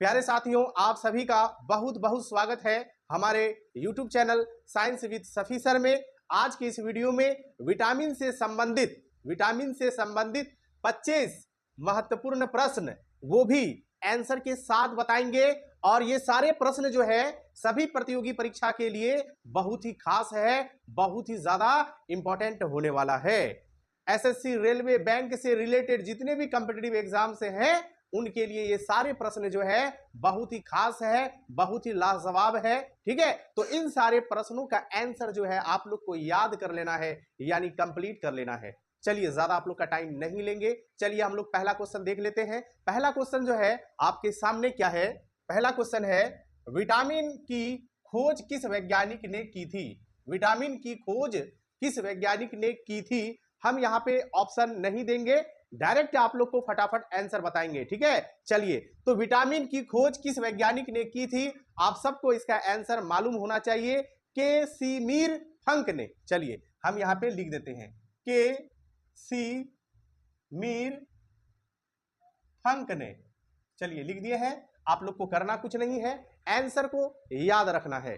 प्यारे साथियों, आप सभी का बहुत बहुत स्वागत है हमारे YouTube channel science with Safi sir में। आज की इस वीडियो में विटामिन से संबंधित 25 महत्वपूर्ण प्रश्न, वो भी आंसर के साथ बताएंगे। और ये सारे प्रश्न जो है सभी प्रतियोगी परीक्षा के लिए बहुत ही खास है, बहुत ही ज्यादा इंपॉर्टेंट होने वाला है। एसएससी, रेलवे, बैंक से रिलेटेड जितने भी कॉम्पिटिटिव एग्जाम से हैं उनके लिए ये सारे प्रश्न जो है बहुत ही खास है, बहुत ही लाजवाब है। ठीक है, तो इन सारे प्रश्नों का आंसर जो है आप लोग को याद कर लेना है, यानी कंप्लीट कर लेना है। चलिए, ज्यादा आप लोग का टाइम नहीं लेंगे। चलिए हम लोग पहला क्वेश्चन देख लेते हैं। पहला क्वेश्चन जो है आपके सामने क्या है? पहला क्वेश्चन है, विटामिन की खोज किस वैज्ञानिक ने की थी? विटामिन की खोज किस वैज्ञानिक ने की थी? हम यहाँ पे ऑप्शन नहीं देंगे, डायरेक्ट आप लोग को फटाफट आंसर बताएंगे। ठीक है, चलिए, तो विटामिन की खोज किस वैज्ञानिक ने की थी? आप सबको इसका आंसर मालूम होना चाहिए, के सी मीर फंक ने। चलिए हम यहां पे लिख देते हैं, के सी मीर फंक ने। चलिए लिख दिए हैं। आप लोग को करना कुछ नहीं है, आंसर को याद रखना है।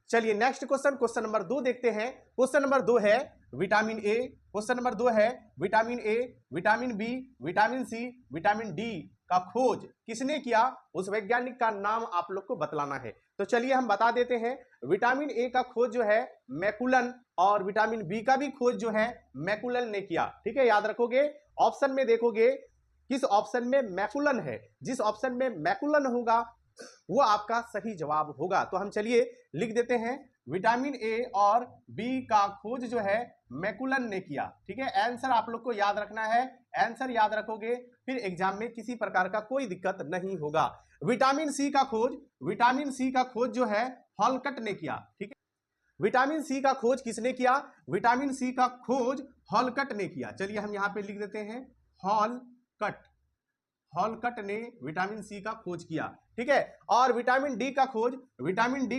चलिए नेक्स्ट क्वेश्चन, क्वेश्चन नंबर 2 देखते हैं। क्वेश्चन नंबर 2 है विटामिन ए। क्वेश्चन नंबर 2 है vitamin A, vitamin B, vitamin C, vitamin D का खोज किसने किया? उस वैज्ञानिक का नाम आप लोग को बतलाना है। तो चलिए हम बता देते हैं। विटामिन ए का खोज जो है मैकुलन, और विटामिन बी का भी खोज जो है मैकुलन ने किया। ठीक है, याद रखोगे। ऑप्शन में देखोगे किस ऑप्शन में मैकुलन है, जिस ऑप्शन में मैकुलन होगा वो आपका सही जवाब होगा। तो हम चलिए लिख देते हैं, विटामिन ए और बी का खोज जो है मैकुलन ने किया। ठीक है, आंसर आप लोग को याद रखना है। आंसर याद रखोगे फिर एग्जाम में किसी प्रकार का कोई दिक्कत नहीं होगा। विटामिन सी का खोज जो है हॉलकट ने किया। ठीक है, विटामिन सी का खोज किसने किया? विटामिन सी का खोज हॉलकट ने किया। चलिए हम यहां पे लिख देते हैं, हॉलकट ने विटामिन सी का खोज किया। ठीक है, और विटामिन डी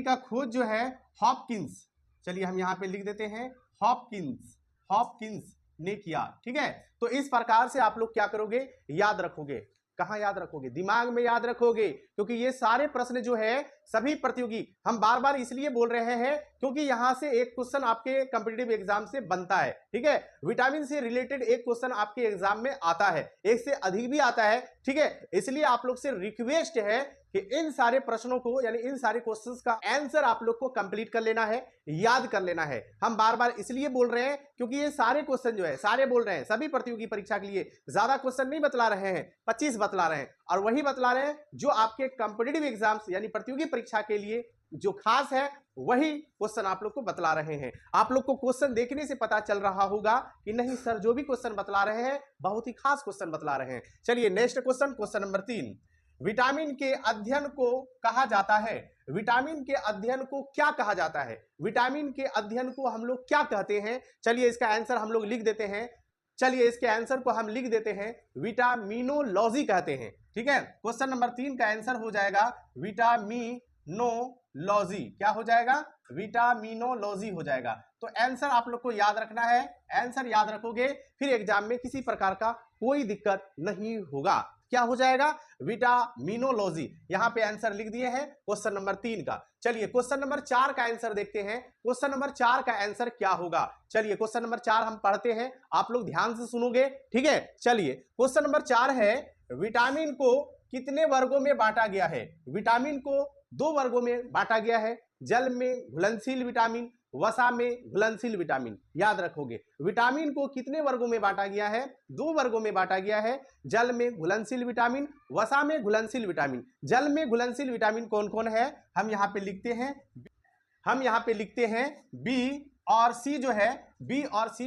का खोज जो है हॉपकिंस। चलिए हम यहां पे लिख देते हैं, हॉपकिंस ने किया। ठीक है, तो इस प्रकार से आप लोग क्या करोगे? याद रखोगे। कहां याद रखोगे? दिमाग में याद रखोगे, क्योंकि ये सारे प्रश्न जो है सभी प्रतियोगी, हम बार बार इसलिए बोल रहे हैं क्योंकि यहां से एक क्वेश्चन आपके कॉम्पिटिटिव एग्जाम से बनता है। ठीक है, विटामिन से रिलेटेड एक क्वेश्चन आपके एग्जाम में आता है, एक से अधिक भी आता है। ठीक है, इसलिए आप लोग से रिक्वेस्ट है कि इन सारे प्रश्नों को, यानी इन सारे क्वेश्चंस का आंसर आप लोग को कंप्लीट कर लेना है, याद कर लेना है। हम बार बार इसलिए बोल रहे हैं क्योंकि ये सारे क्वेश्चन जो है, सारे बोल रहे हैं सभी प्रतियोगी परीक्षा के लिए, ज्यादा क्वेश्चन नहीं बतला रहे हैं, 25 बतला रहे हैं, और वही बतला रहे हैं जो आपके कॉम्पिटिटिव एग्जाम्स यानी प्रतियोगी परीक्षा के लिए जो खास है, वही क्वेश्चन आप लोग को बतला रहे हैं। आप लोग को क्वेश्चन देखने से पता चल रहा होगा कि नहीं सर, जो भी क्वेश्चन बतला रहे हैं बहुत ही खास क्वेश्चन बतला रहे हैं। चलिए next question, question number 3, vitamin के अध्ययन को कहा जाता है? विटामिन के अध्ययन को क्या कहा जाता है? विटामिन के अध्ययन को हम लोग क्या कहते हैं? चलिए इसका आंसर हम लोग लिख देते हैं। चलिए इसके आंसर को हम लिख देते हैं, विटामिनोलॉजी कहते हैं। ठीक है, क्वेश्चन नंबर 3 का आंसर हो जाएगा विटामिनोलॉजी। क्या हो जाएगा? विटामिनोलॉजी हो जाएगा। तो आंसर आप लोग को याद रखना है, आंसर याद रखोगे फिर एग्जाम में किसी प्रकार का कोई दिक्कत नहीं होगा। क्या हो जाएगा? विटामिनोलॉजी। यहां पे आंसर लिख दिए हैं क्वेश्चन नंबर 3 का। चलिए क्वेश्चन नंबर 4 का आंसर देखते हैं। क्वेश्चन नंबर 4 का आंसर क्या होगा? चलिए क्वेश्चन नंबर 4 हम पढ़ते हैं, आप लोग ध्यान से सुनोगे। ठीक है, चलिए क्वेश्चन नंबर 4 है, विटामिन को कितने वर्गों में बांटा गया है? विटामिन को 2 वर्गों में बांटा गया है, जल में घुलनशील विटामिन, वसा में घुलनशील विटामिन। याद रखोगे, विटामिन को कितने वर्गों में बांटा गया है? 2 वर्गों में बांटा गया है, जल में घुलनशील विटामिन, वसा में घुलनशील विटामिन। जल में घुलनशील विटामिन कौन कौन है? हम यहाँ पे लिखते हैं बी और सी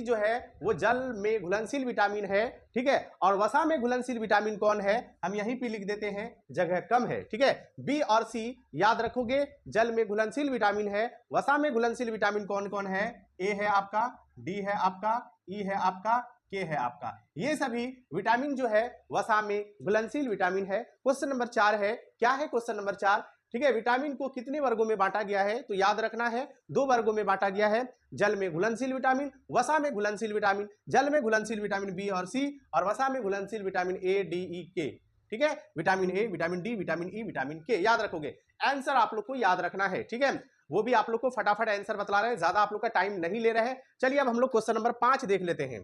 जो है वो जल में घुलनशील विटामिन है। ठीक है, और वसा में घुलनशील विटामिन कौन है? हम यहीं पे लिख देते हैं, जगह कम है। ठीक है, बी और सी याद रखोगे, जल में घुलनशील विटामिन है, वसा में घुलनशील विटामिन कौन कौन है? ए है आपका, डी है आपका, ई है आपका, के है आपका। ये सभी विटामिन जो है वसा में घुलनशील विटामिन है। क्वेश्चन नंबर 4 है, क्या है क्वेश्चन नंबर 4? ठीक है, विटामिन को कितने वर्गों में बांटा गया है? तो याद रखना है 2 वर्गों में बांटा गया है, जल में घुलनशील विटामिन, वसा में घुलनशील विटामिन। जल में घुलनशील विटामिन बी और सी, और वसा में घुलनशील विटामिन ए, डी, ई, के। ठीक है, vitamin A, vitamin D, vitamin E, vitamin के, याद रखोगे। आंसर आप लोग को याद रखना है, ठीक है, वो भी आप लोग को फटाफट आंसर बतला रहे हैं, ज्यादा आप लोग का टाइम नहीं ले रहे हैं। चलिए अब हम लोग क्वेश्चन नंबर 5 देख लेते हैं।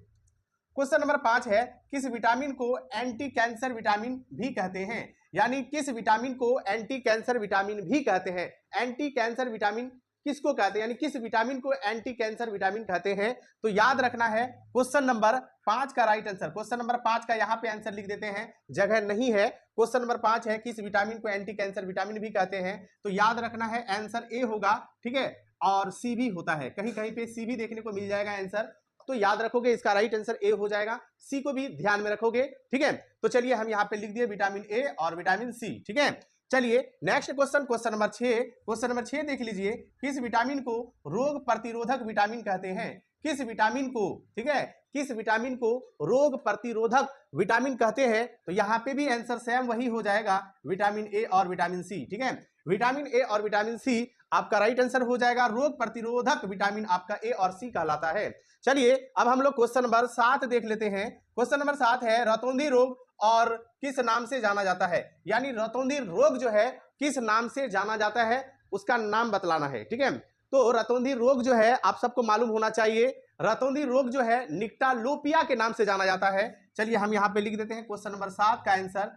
क्वेश्चन नंबर 5 है, किस विटामिन को एंटी कैंसर विटामिन भी कहते हैं? यानी किस विटामिन को एंटी कैंसर विटामिन भी कहते हैं? एंटी कैंसर विटामिन किसको कहते हैं, यानी किस विटामिन को एंटी कैंसर विटामिन कहते हैं? तो याद रखना है क्वेश्चन नंबर 5 का राइट आंसर, क्वेश्चन नंबर 5 का यहां पे आंसर लिख देते हैं, जगह नहीं है। क्वेश्चन नंबर 5 है, किस विटामिन को एंटी कैंसर विटामिन भी कहते हैं? तो याद रखना है आंसर ए होगा, ठीक है, और सी भी होता है, कहीं कहीं पे सी भी देखने को मिल जाएगा आंसर, तो याद रखोगे इसका राइट आंसर ए हो जाएगा, सी को भी ध्यान में रखोगे, ठीक है। तो चलिए हम यहाँ पे लिख दिए विटामिन ए और विटामिन सी, ठीक है। चलिए next question, question number 6, question number 6 देख लीजिए, किस विटामिन को रोग प्रतिरोधक विटामिन कहते हैं? किस विटामिन को, ठीक है, किस विटामिन को रोग प्रतिरोधक विटामिन कहते हैं? तो यहाँ पे भी आंसर सेम वही हो जाएगा, विटामिन ए और विटामिन सी, ठीक है, विटामिन ए और विटामिन सी आपका राइट आंसर हो जाएगा, रोग प्रतिरोधक विटामिन आपका ए और सी कहलाता है। चलिए अब हम लोग क्वेश्चन नंबर 7 देख लेते हैं। क्वेश्चन नंबर 7 है, रतौंधी रोग और किस नाम से जाना जाता है? यानी रतौंधी रोग जो है किस नाम से जाना जाता है, उसका नाम बतलाना है, ठीक है। तो रतौंधी रोग जो है आप सबको मालूम होना चाहिए, रतौंधी रोग जो है निकटालोपिया के नाम से जाना जाता है। चलिए हम यहां पे लिख देते हैं क्वेश्चन नंबर 7 का आंसर,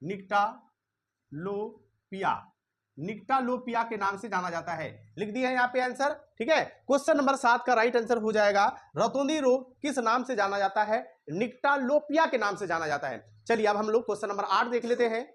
निकटालोपिया, निकटालोपिया के नाम से जाना जाता है, लिख दिया है यहाँ पे आंसर, ठीक है। क्वेश्चन नंबर 7 का राइट आंसर हो जाएगा, रतौंधी रोग किस नाम से जाना जाता है? निकटालोपिया के नाम से जाना जाता है। चलिए अब हम लोग क्वेश्चन नंबर 8 देख लेते हैं।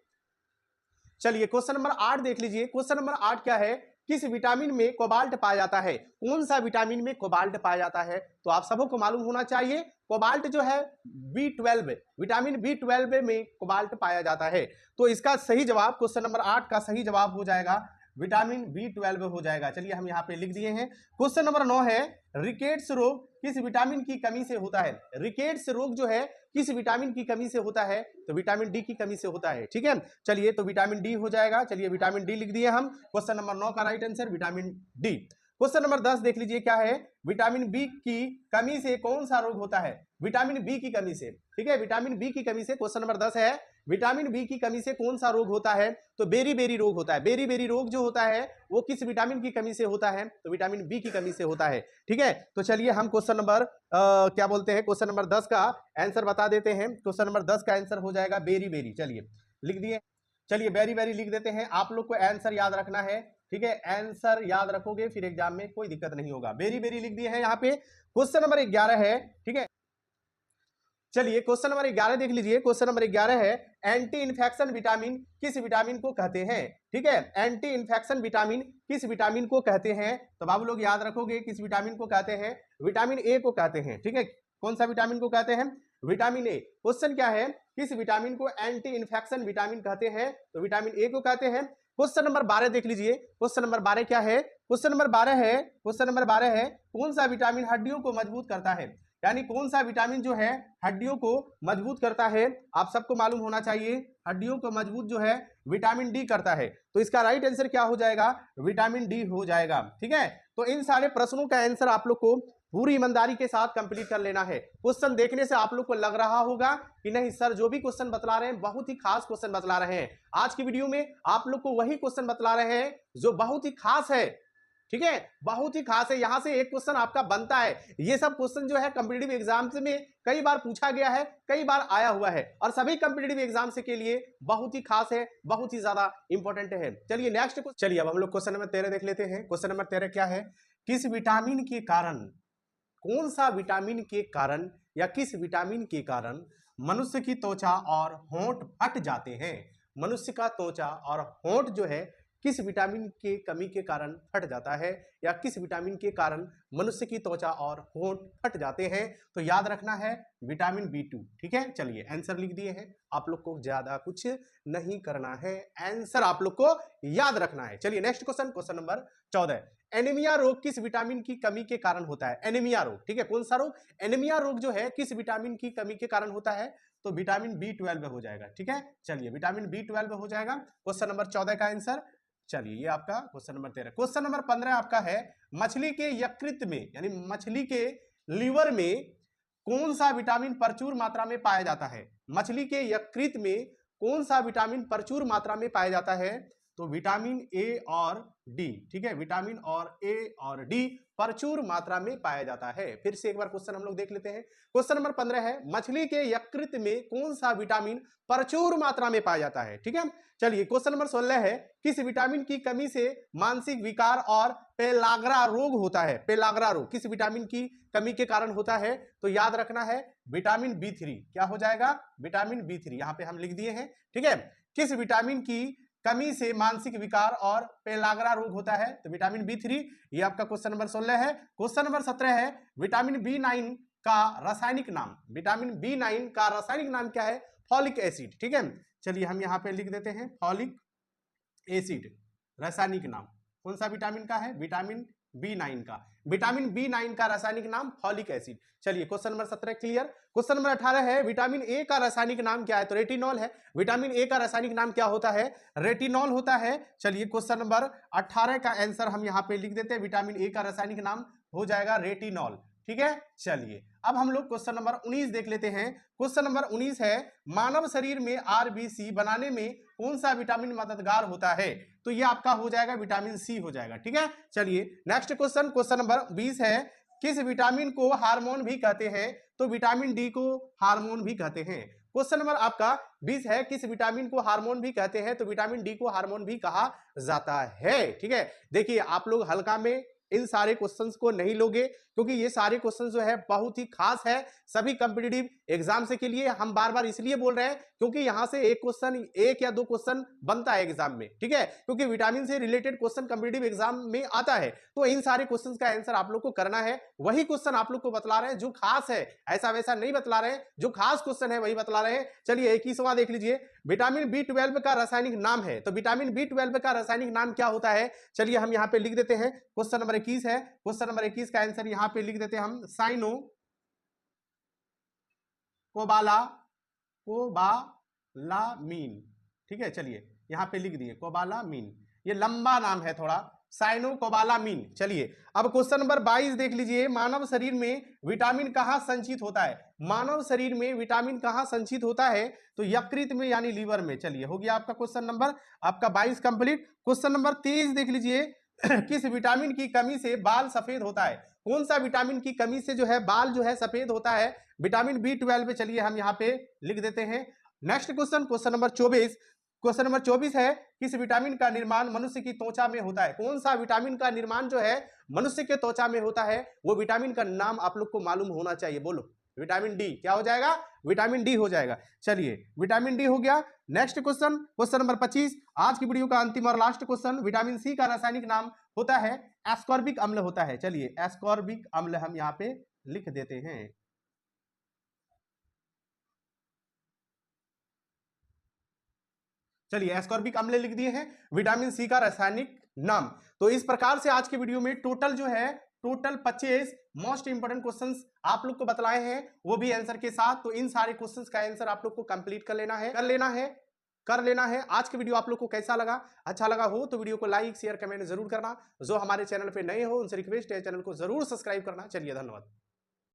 चलिए क्वेश्चन नंबर 8 देख लीजिए, क्वेश्चन नंबर 8 क्या है, किस विटामिन में कोबाल्ट पाया जाता है? कौन सा विटामिन में कोबाल्ट पाया जाता है? तो आप सबको मालूम होना चाहिए, कोबाल्ट जो है B12, विटामिन B12 में कोबाल्ट पाया जाता है। तो इसका सही जवाब, क्वेश्चन नंबर 8 का सही जवाब हो जाएगा विटामिन B12 हो जाएगा। चलिए हम यहाँ पे लिख दिए हैं। क्वेश्चन नंबर 9 है, रिकेट्स रोग किस विटामिन की कमी से होता है? रिकेट्स रोग जो है किस विटामिन की कमी से होता है? तो विटामिन डी की कमी से होता है, ठीक है। चलिए तो विटामिन डी हो जाएगा, चलिए विटामिन डी लिख दिए हम, क्वेश्चन नंबर 9 का right answer vitamin D. Question number 10 देख लीजिए, क्या है, विटामिन बी की कमी से कौन सा रोग होता है? विटामिन बी की कमी से, ठीक है, विटामिन बी की कमी से, क्वेश्चन नंबर 10 है, विटामिन बी की कमी से कौन सा रोग होता है? तो बेरी बेरी रोग होता है। बेरी बेरी रोग जो होता है वो किस विटामिन की कमी से होता है? तो विटामिन बी की कमी से होता है, ठीक है। तो चलिए हम क्वेश्चन नंबर क्या बोलते हैं, क्वेश्चन नंबर 10 का आंसर बता देते हैं। क्वेश्चन नंबर 10 का आंसर हो जाएगा बेरी बेरी, चलिए लिख दिए, चलिए बेरी बेरी लिख देते हैं। आप लोग को आंसर याद रखना है, ठीक है, आंसर याद रखोगे फिर एग्जाम में कोई दिक्कत नहीं होगा। बेरी बेरी लिख दिए हैं यहाँ पे। क्वेश्चन नंबर 11 है, ठीक है, चलिए क्वेश्चन नंबर 11 देख लीजिए, क्वेश्चन नंबर 11 है, एंटी इन्फेक्शन विटामिन किस विटामिन को कहते हैं? ठीक है, एंटी इन्फेक्शन विटामिन किस विटामिन को कहते हैं? तो बाबू लोग याद रखोगे किस विटामिन को कहते हैं? विटामिन ए को कहते हैं, ठीक है। कौन सा विटामिन को कहते हैं? Vitamin A. क्वेश्चन क्या है, किस विटामिन को एंटी इन्फेक्शन विटामिन कहते हैं? तो विटामिन ए को कहते हैं। क्वेश्चन नंबर 12 देख लीजिए, क्वेश्चन नंबर 12 क्या है? क्वेश्चन नंबर 12 है, क्वेश्चन नंबर 12 है, कौन सा विटामिन हड्डियों को मजबूत करता है? यानी कौन सा विटामिन जो है हड्डियों को मजबूत करता है? आप सबको मालूम होना चाहिए, हड्डियों को मजबूत जो है विटामिन डी करता है। तो इसका राइट आंसर क्या हो जाएगा? विटामिन डी हो जाएगा, ठीक है। तो इन सारे प्रश्नों का आंसर आप लोग को पूरी ईमानदारी के साथ कंप्लीट कर लेना है। क्वेश्चन देखने से आप लोग को लग रहा होगा कि नहीं सर जो भी क्वेश्चन बतला रहे हैं बहुत ही खास क्वेश्चन बतला रहे हैं। आज की वीडियो में आप लोग को वही क्वेश्चन बतला रहे हैं जो बहुत ही खास है, ठीक है, बहुत ही खास है। यहां से एक क्वेश्चन आपका बनता है। ये सब क्वेश्चन जो है कॉम्पिटिटिव एग्जाम में कई बार पूछा गया है, कई बार आया हुआ है और सभी कॉम्पिटिटिव एग्जाम के लिए बहुत ही खास है, बहुत ही ज्यादा इंपॉर्टेंट है। चलिए नेक्स्ट, चलिए अब हम लोग क्वेश्चन नंबर 13 देख लेते हैं। क्वेश्चन नंबर 13 क्या है? किस विटामिन के कारण, कौन सा विटामिन के कारण या किस विटामिन के कारण मनुष्य की त्वचा और होंठ फट जाते हैं? मनुष्य का त्वचा और होंठ जो है किस विटामिन के कमी के कारण फट जाता है या किस विटामिन के कारण मनुष्य की त्वचा और होंठ फट जाते हैं? तो याद रखना है विटामिन B2, ठीक है। चलिए आंसर लिख दिए हैं, आप लोग को ज्यादा कुछ नहीं करना है, आंसर आप लोग को याद रखना है। चलिए next question, question number 14, anaemia रोग किस विटामिन की कमी के कारण होता है? एनीमिया रोग, ठीक है, कौन सा रोग? एनीमिया रोग जो है किस विटामिन की कमी के कारण होता है? तो विटामिन B12 हो जाएगा, ठीक है। चलिए विटामिन B12 हो जाएगा क्वेश्चन नंबर 14 का आंसर। चलिए ये आपका क्वेश्चन नंबर 13। क्वेश्चन नंबर 15 आपका है, मछली के यकृत में यानी मछली के लीवर में कौन सा विटामिन प्रचुर मात्रा में पाया जाता है? मछली के यकृत में कौन सा विटामिन प्रचुर मात्रा में पाया जाता है? तो विटामिन ए और डी। ठीक है, विटामिन और ए और डी प्रचुर मात्रा में पाया जाता है। फिर से एक बार क्वेश्चन हम लोग देख लेते हैं। क्वेश्चन नंबर 15 है, मछली के यकृत में कौन सा विटामिन प्रचुर मात्रा में पाया जाता है? ठीक है, चलिए क्वेश्चन नंबर 16 है, किस विटामिन की कमी से मानसिक विकार और पेलाग्रा रोग होता है? पेलाग्रा रोग किस विटामिन की कमी के कारण होता है? तो याद रखना है विटामिन B3। क्या हो जाएगा? विटामिन B3 यहां पे हम लिख दिए हैं। ठीक है, किस विटामिन की कमी से मानसिक विकार और पेलाग्रा रोग होता है? तो विटामिन B3। ये आपका क्वेश्चन नंबर 16 है। क्वेश्चन नंबर 17 है, विटामिन B9 का रासायनिक नाम। विटामिन B9 का रासायनिक नाम क्या है? Folic acid. ठीक है, चलिए हम यहां पे लिख देते हैं फॉलिक एसिड। रासायनिक नाम कौन सा विटामिन का है? विटामिन B9 का। विटामिन B9 का रासायनिक नाम फॉलिक एसिड। चलिए question number 17 clear. Question number 18 है, विटामिन ए का रासायनिक नाम क्या है? तो रेटिनॉल है। विटामिन ए का रासायनिक नाम क्या होता है? रेटिनॉल होता है। चलिए क्वेश्चन नंबर 18 का आंसर हम यहां पे लिख देते हैं, विटामिन ए का रासायनिक नाम हो जाएगा रेटिनॉल। ठीक है, चलिए अब हम लोग क्वेश्चन नंबर 19 देख लेते हैं। क्वेश्चन नंबर 19 है, मानव शरीर में आरबीसी बनाने में कौन सा विटामिन मददगार होता है? तो ये आपका हो जाएगा विटामिन सी हो जाएगा। ठीक है, चलिए नेक्स्ट क्वेश्चन, क्वेश्चन नंबर 20 है, किस विटामिन को हार्मोन भी कहते हैं? तो विटामिन डी को हार्मोन भी कहते हैं। क्वेश्चन नंबर आपका 20 है, किस विटामिन को हार्मोन भी कहते हैं? तो विटामिन डी को हार्मोन भी कहा जाता है। ठीक है, देखिए आप लोग हल्का में इन सारे क्वेश्चंस को नहीं लोगे, क्योंकि ये सारे क्वेश्चंस जो है बहुत ही खास है सभी कॉम्पिटिटिव एग्जाम से के लिए। हम बार बार इसलिए बोल रहे हैं क्योंकि यहां से एक क्वेश्चन, एक या दो क्वेश्चन बनता है एग्जाम में। ठीक है, क्योंकि विटामिन से रिलेटेड क्वेश्चन कॉम्पिटिटिव एग्जाम में आता है, तो इन सारे क्वेश्चन का आंसर आप लोग को करना है। वही क्वेश्चन आप लोग को बतला रहे हैं जो खास है, ऐसा वैसा नहीं बतला रहे हैं, जो खास क्वेश्चन है वही बतला रहे हैं। चलिए 21वां देख लीजिए, विटामिन B12 का रासायनिक नाम है। तो विटामिन B12 का रासायनिक नाम क्या होता है? चलिए हम यहां पे लिख देते हैं, क्वेश्चन नंबर 21 है। क्वेश्चन नंबर 21 का आंसर यहां पे लिख देते हैं हम, साइनो कोबालामीन। ठीक है, चलिए यहां पे लिख दिए कोबालामीन, ये लंबा नाम है थोड़ा, साइनो कोबालामीन। चलिए अब क्वेश्चन नंबर 22 देख लीजिए, मानव शरीर में विटामिन कहां संचित होता है? मानव शरीर में विटामिन कहां संचित होता है? तो यकृत में यानी लीवर में। चलिए हो गया आपका क्वेश्चन नंबर आपका 22 कंप्लीट। क्वेश्चन नंबर 23 देख लीजिए, किस विटामिन की कमी से बाल सफेद होता है? कौन सा विटामिन की कमी से जो है बाल जो है सफेद होता है? Vitamin B12। चलिए हम यहां पे लिख देते हैं। Next question, question number 24। Question number 24 है, किस विटामिन का निर्माण मनुष्य की त्वचा में होता है? कौन सा विटामिन का निर्माण जो है मनुष्य के त्वचा में होता है? वो विटामिन का नाम आप लोग को मालूम होना चाहिए, बोलो। Vitamin D. क्या हो जाएगा? विटामिन डी हो जाएगा। चलिए विटामिन डी हो गया। नेक्स्ट क्वेश्चन, क्वेश्चन नंबर 25, आज की वीडियो का अंतिम और लास्ट क्वेश्चन, विटामिन सी का रासायनिक नाम होता है एस्कॉर्बिक अम्ल होता है। चलिए एस्कॉर्बिक अम्ल हम यहाँ पे लिख देते हैं। चलिए एस्कॉर्बिक अम्ल लिख दिए हैं, विटामिन सी का रासायनिक नाम। तो इस प्रकार से आज के वीडियो में टोटल जो है 25 मोस्ट इंपोर्टेंट क्वेश्चंस आप लोग को बतलाए हैं, वो भी आंसर के साथ। तो इन सारे क्वेश्चंस का आंसर आप लोग को कंप्लीट कर लेना है। आज के वीडियो आप लोग को कैसा लगा? अच्छा लगा हो तो वीडियो को लाइक शेयर कमेंट जरूर करना। जो हमारे चैनल पे नए हो उनसे रिक्वेस्ट है चैनल को जरूर सब्सक्राइब करना। चलिए धन्यवाद।